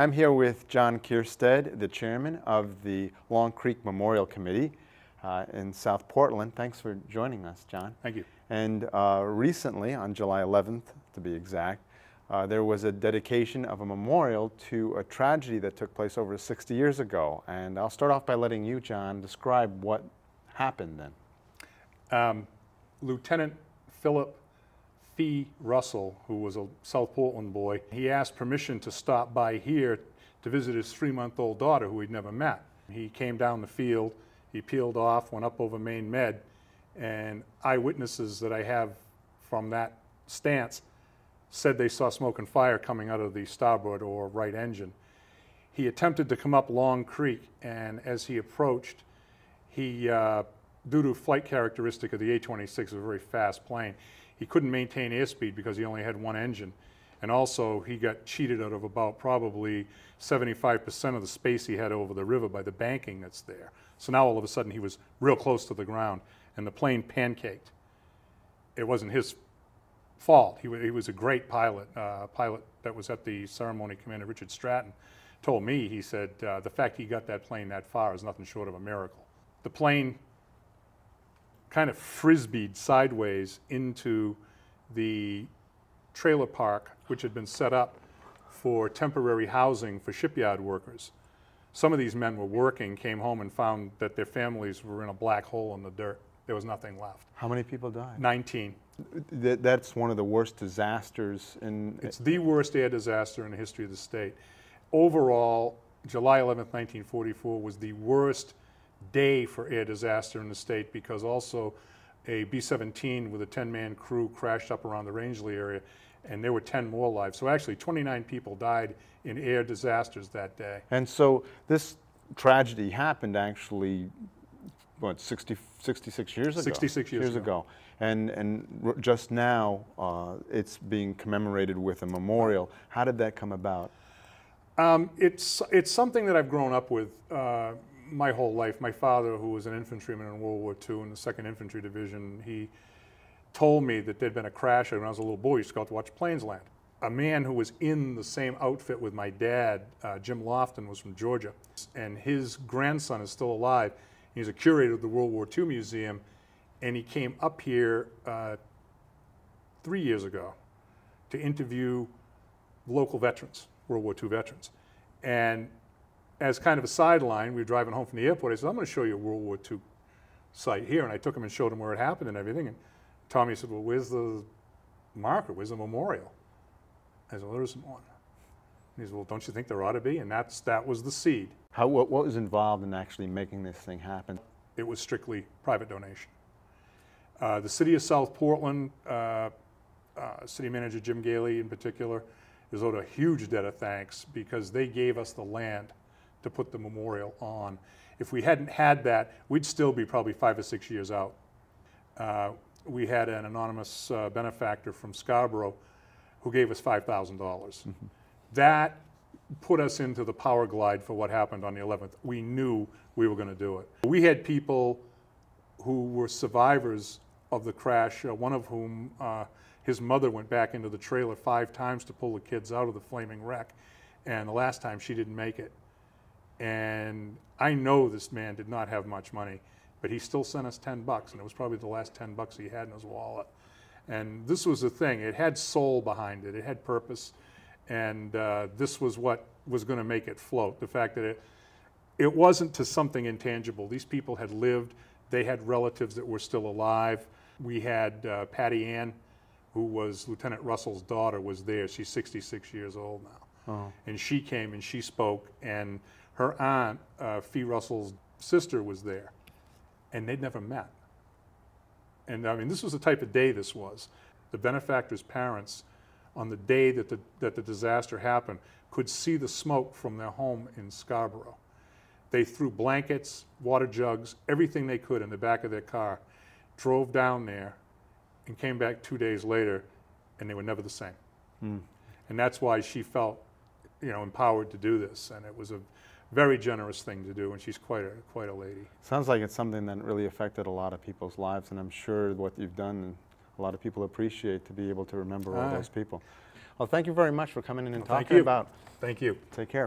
I'm here with John Kierstead, the chairman of the Long Creek Memorial Committee in South Portland. Thanks for joining us, John. Thank you. And recently, on July 11th to be exact, there was a dedication of a memorial to a tragedy that took place over 60 years ago. And I'll start off by letting you, John, describe what happened then. Lieutenant Philip Fee Russell, who was a South Portland boy, he asked permission to stop by here to visit his 3-month-old daughter who he'd never met. He came down the field, he peeled off, went up over Main Med, and eyewitnesses that I have from that stance said they saw smoke and fire coming out of the starboard or right engine. He attempted to come up Long Creek, and as he approached, he, due to flight characteristic of the A-26, a very fast plane, he couldn't maintain airspeed because he only had one engine. And also, he got cheated out of about probably 75% of the space he had over the river by the banking that's there. So now all of a sudden he was real close to the ground, and the plane pancaked. It wasn't his fault. He was a great pilot. Pilot that was at the ceremony, Commander Richard Stratton, told me, he said, the fact he got that plane that far is nothing short of a miracle. The plane kind of frisbeed sideways into the trailer park, which had been set up for temporary housing for shipyard workers. Some of these men were working, came home and found that their families were in a black hole in the dirt. There was nothing left. How many people died? 19. That's one of the worst disasters in... It's the worst air disaster in the history of the state. Overall, July 11th, 1944 was the worst day for air disaster in the state, because also a B-17 with a 10-man crew crashed up around the Rangeley area, and there were 10 more lives. So actually 29 people died in air disasters that day. And so this tragedy happened actually, what, 66 years ago? 66 years ago. And just now it's being commemorated with a memorial. How did that come about? It's something that I've grown up with my whole life. My father, who was an infantryman in World War II in the 2nd Infantry Division, he told me that there'd been a crash when I was a little boy. He used to go out to watch planes land. A man who was in the same outfit with my dad, Jim Lofton, was from Georgia, and his grandson is still alive. He's a curator of the World War II Museum, and he came up here 3 years ago to interview local veterans, World War II veterans. And as kind of a sideline, we were driving home from the airport. I said, I'm going to show you a World War II site here. And I took him and showed him where it happened and everything. And Tommy said, well, where's the marker? Where's the memorial? I said, well, there isn't one. And he said, well, don't you think there ought to be? And that was the seed. What was involved in actually making this thing happen? It was strictly private donation. The city of South Portland, city manager Jim Gailey in particular, is owed a huge debt of thanks, because they gave us the land to put the memorial on. If we hadn't had that, we'd still be probably 5 or 6 years out. We had an anonymous benefactor from Scarborough who gave us $5,000. Mm-hmm. That put us into the power glide for what happened on the 11th. We knew we were going to do it. We had people who were survivors of the crash, one of whom his mother went back into the trailer 5 times to pull the kids out of the flaming wreck, and the last time she didn't make it. And I know this man did not have much money, but he still sent us $10, and it was probably the last $10 he had in his wallet. And this was the thing. It had soul behind it. It had purpose, and this was what was going to make it float. The fact that it wasn't to something intangible. These people had lived. They had relatives that were still alive. We had Patty Ann, who was Lieutenant Russell's daughter, was there. She's 66 years old now. Oh. And she came and she spoke, and her aunt, Fee Russell's sister, was there, and they'd never met. And I mean, this was the type of day this was. The benefactor's parents, on the day that the disaster happened, could see the smoke from their home in Scarborough. They threw blankets, water jugs, everything they could in the back of their car, drove down there, and came back 2 days later, and they were never the same. Mm. And that's why she felt, empowered to do this, and it was a very generous thing to do, and she's quite a lady. Sounds like it's something that really affected a lot of people's lives, and I'm sure what you've done, a lot of people appreciate to be able to remember all those people. Well, thank you very much for coming in and talking about. Thank you. Take care.